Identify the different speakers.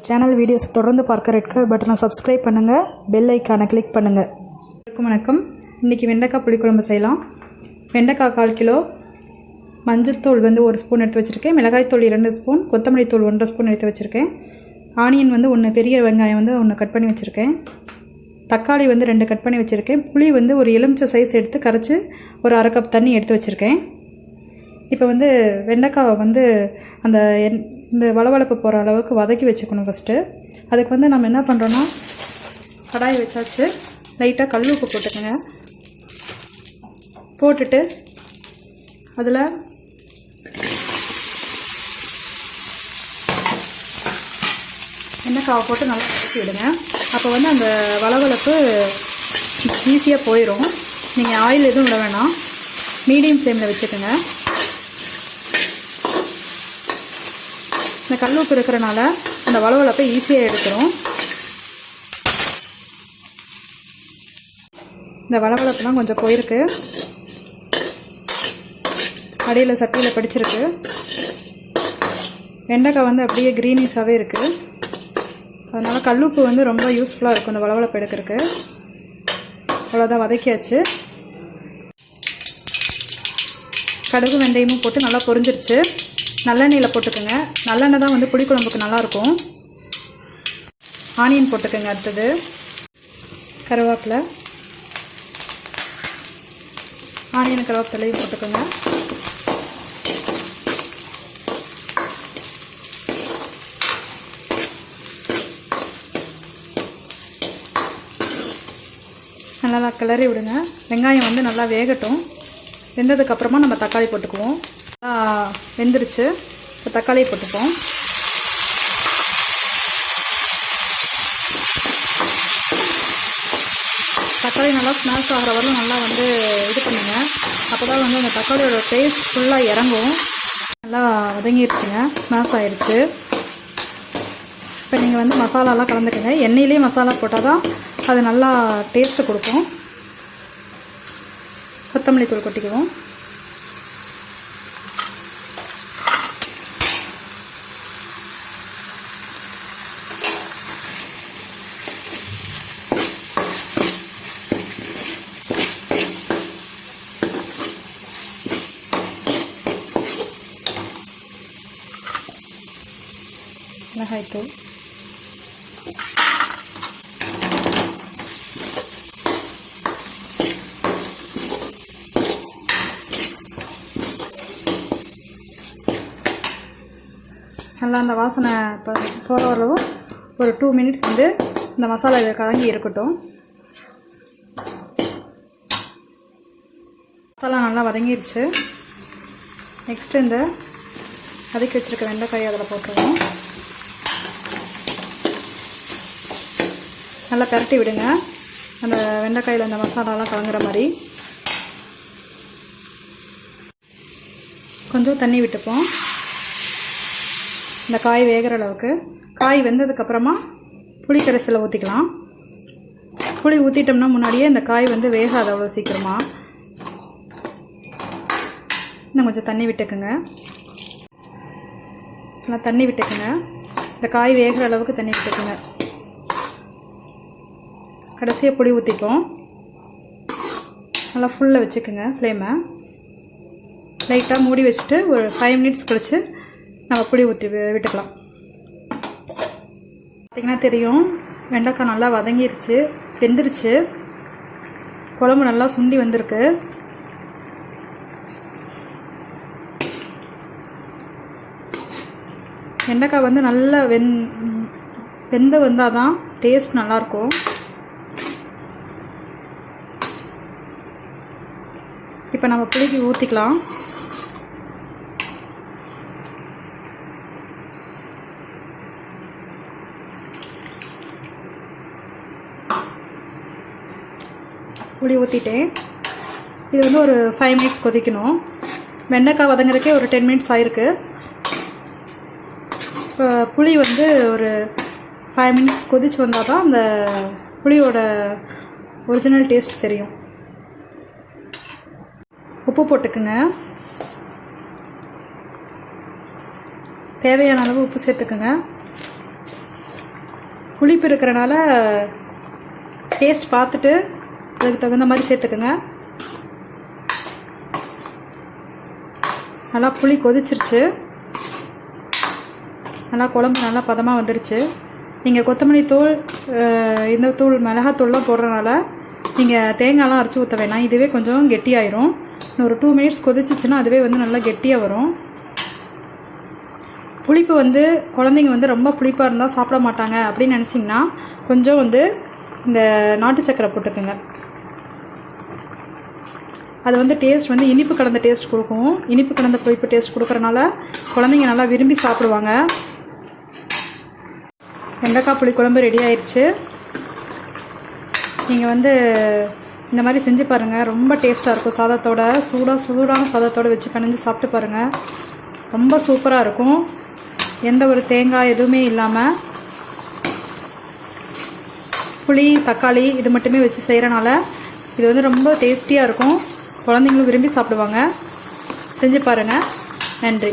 Speaker 1: Channel videos தொடர்ந்து பார்க்க red colour பட்டனை சப்ஸ்கிரைப் பண்ணுங்கள், பெல் ஐக்கானை கிளிக் பண்ணுங்கள். வணக்கம். இன்றைக்கி வெண்டைக்காய் புளிக்குழம்பு செய்யலாம். வெண்டைக்காய் 1/4 கிலோ, மஞ்சள்தூள் 1 ஸ்பூன் எடுத்து வச்சுருக்கேன், மிளகாய்த்தூள் 2 ஸ்பூன், கொத்தமல்லி தூள் 1 ஸ்பூன் எடுத்து வச்சுருக்கேன், ஆனியன் 1 பெரிய வெங்காயம் 1 கட் பண்ணி வச்சுருக்கேன், தக்காளி 2 கட் பண்ணி வச்சுருக்கேன், புளி ஒரு எலுமிச்சை சைஸ் எடுத்து கரைச்சி ஒரு 1/2 கப் தண்ணி எடுத்து வச்சுருக்கேன். இப்போ வெண்டைக்காவை அந்த இந்த வளவளப்பு போகிற அளவுக்கு வதக்கி வச்சுக்கணும். ஃபஸ்ட்டு அதுக்கு நம்ம என்ன பண்ணுறோன்னா, கடாய் வச்சாச்சு, லைட்டாக கல் உப்பு போட்டுக்கோங்க. போட்டுட்டு அதில் வெண்டைக்காவை போட்டு நல்லா வதக்கி விடுங்க. அப்போ அந்த வளவளப்பு ஈஸியாக போயிடும். நீங்கள் ஆயில் எதுவும் விட வேணாம், மீடியம் ஃப்ளேமில் வச்சுக்கோங்க. இந்த கல் உப்பு இருக்கிறனால அந்த வளவளப்பை ஈஸியாக எடுத்துரும். இந்த வளவளப்புலாம் கொஞ்சம் போயிருக்கு, அடியில் சட்டியில் பிடிச்சிருக்கு. வெண்டைக்காய் அப்படியே க்ரீனிஷாகவே இருக்குது. அதனால் கல்லுப்பு ரொம்ப யூஸ்ஃபுல்லாக இருக்கும் இந்த வளவளப்பு எடுக்கிறதுக்கு. அவ்வளோதான், வதக்கியாச்சு. கடுகு வெந்தயமும் போட்டு நல்லா பொரிஞ்சிருச்சு. நல்லெண்ணெயில் போட்டுக்கோங்க, நல்லெண்ணெய் தான் புளிக்குழம்புக்கு நல்லாயிருக்கும். ஆனியன் போட்டுக்கோங்க. அடுத்தது கருவேப்பிலை, ஆனியன் கருவேப்பிலையும் போட்டுக்கோங்க. நல்லா கிளறி விடுங்க. வெங்காயம் நல்லா வேகட்டும். வெந்ததுக்கப்புறமா நம்ம தக்காளி போட்டுக்குவோம். வெந்துருச்சு, இப்போ தக்காளியை போட்டுப்போம். தக்காளி நல்லா ஸ்மாஷ் ஆகிற வரலும் நல்லா இது பண்ணுங்க. அப்போ தான் அந்த தக்காளியோட டேஸ்ட் ஃபுல்லாக இறங்கும். நல்லா வதங்கிடுச்சுங்க, ஸ்மாஷ் ஆகிடுச்சு. இப்போ நீங்கள் மசாலாலாம் கலந்துக்கங்க. எண்ணெயிலே மசாலா போட்டால் தான் அது நல்லா டேஸ்ட்டு கொடுக்கும். கொத்தமல்லி தூள் கொட்டிக்குவோம். மிளகாய்த்தூள், நல்லா அந்த வாசனை போகிற வரவும் ஒரு 2 மினிட்ஸ் இந்த மசாலா இதை கலங்கி இருக்கட்டும். மசாலா நல்லா வதங்கிடுச்சு. நெக்ஸ்ட்டு இந்த வதக்கி வச்சுருக்க வெண்டைக்காய் அதில் போட்டுருவோம். நல்லா பரட்டி விடுங்க, அந்த வெண்டைக்காயில் அந்த மசாலாலாம் கலங்குற மாதிரி. கொஞ்சம் தண்ணி விட்டுப்போம் இந்த காய் வேகிற அளவுக்கு. காய் வெந்ததுக்கப்புறமா புளி கரைசலை ஊற்றிக்கலாம். புளி ஊற்றிட்டோம்னா முன்னாடியே இந்த காய் வேகாது அவ்வளோ சீக்கிரமாக. இன்னும் கொஞ்சம் தண்ணி விட்டுக்குங்க. நல்லா தண்ணி விட்டுக்குங்க, இந்த காய் வேகிற அளவுக்கு தண்ணி விட்டுக்குங்க. கடைசியாக புளி ஊற்றிப்போம். நல்லா ஃபுல்லாக வச்சுக்கோங்க ஃப்ளேமை. லைட்டாக மூடி வச்சுட்டு ஒரு 5 மினிட்ஸ் கழித்து நம்ம புளி ஊற்றி விட்டுக்கலாம். பார்த்திங்கன்னா தெரியும், வெண்டைக்காய் நல்லா வதங்கிருச்சு, வெந்துருச்சு, குழம்பு நல்லா சுண்டி வந்திருக்கு. வெண்டைக்காய் நல்லா வெந்து வந்தால் தான் டேஸ்ட் நல்லாயிருக்கும். இப்போ நம்ம புளிக்கு ஊற்றிக்கலாம். புளி ஊற்றிட்டேன். இது ஒரு 5 மினிட்ஸ் கொதிக்கணும். வெண்டைக்காய் வதங்குறதுக்கே ஒரு 10 மினிட்ஸ் ஆயிருக்கு. இப்போ புளி ஒரு 5 மினிட்ஸ் கொதிச்சு வந்தால் தான் அந்த புளியோட ஒரிஜினல் டேஸ்ட் தெரியும். உப்பு போட்டுக்குங்க. தேவையான அளவு உப்பு சேர்த்துக்குங்க. புளிப்பு இருக்கிறனால டேஸ்ட் பார்த்துட்டு அதுக்கு தகுந்த மாதிரி சேர்த்துக்குங்க. நல்லா புளி கொதிச்சிருச்சு, நல்லா குழம்பு நல்லா பதமாக வந்துடுச்சு. நீங்கள் கொத்தமல்லி தூள் இந்த தூள் மிளகாத்தூள்லாம் போடுறதுனால நீங்கள் தேங்காய்லாம் அரைச்சி ஊற்ற வேணாம். இதுவே கொஞ்சம் கெட்டியாயிரும். இன்னும் ஒரு 2 மினிட்ஸ் கொதிச்சிச்சுன்னா அதுவே வந்து நல்லா கெட்டியாக வரும். புளிப்பு வந்து குழந்தைங்க வந்து ரொம்ப புளிப்பாக இருந்தால் சாப்பிட மாட்டாங்க அப்படின்னு நினச்சிங்கன்னா கொஞ்சம் வந்து இந்த நாட்டு சக்கரை போட்டுக்குங்க. அது வந்து டேஸ்ட் வந்து இனிப்பு கலந்த டேஸ்ட் கொடுக்கும். இனிப்பு கலந்த புளிப்பு டேஸ்ட் கொடுக்குறனால குழந்தைங்க நல்லா விரும்பி சாப்பிடுவாங்க. வெண்டைக்காய் புளிக்குழம்பு ரெடி ஆயிடுச்சு. நீங்கள் வந்து இந்த மாதிரி செஞ்சு பாருங்கள், ரொம்ப டேஸ்ட்டாக இருக்கும். சாதத்தோட சூடான சாதத்தோடு வச்சு பிணைஞ்சு சாப்பிட்டு பாருங்கள், ரொம்ப சூப்பராக இருக்கும். எந்த ஒரு தேங்காய் எதுவுமே இல்லாமல் புளி தக்காளி இது மட்டுமே வச்சு செய்கிறனால இது வந்து ரொம்ப டேஸ்டியாக இருக்கும். குழந்தைங்களும் விரும்பி சாப்பிடுவாங்க. செஞ்சு பாருங்கள். நன்றி.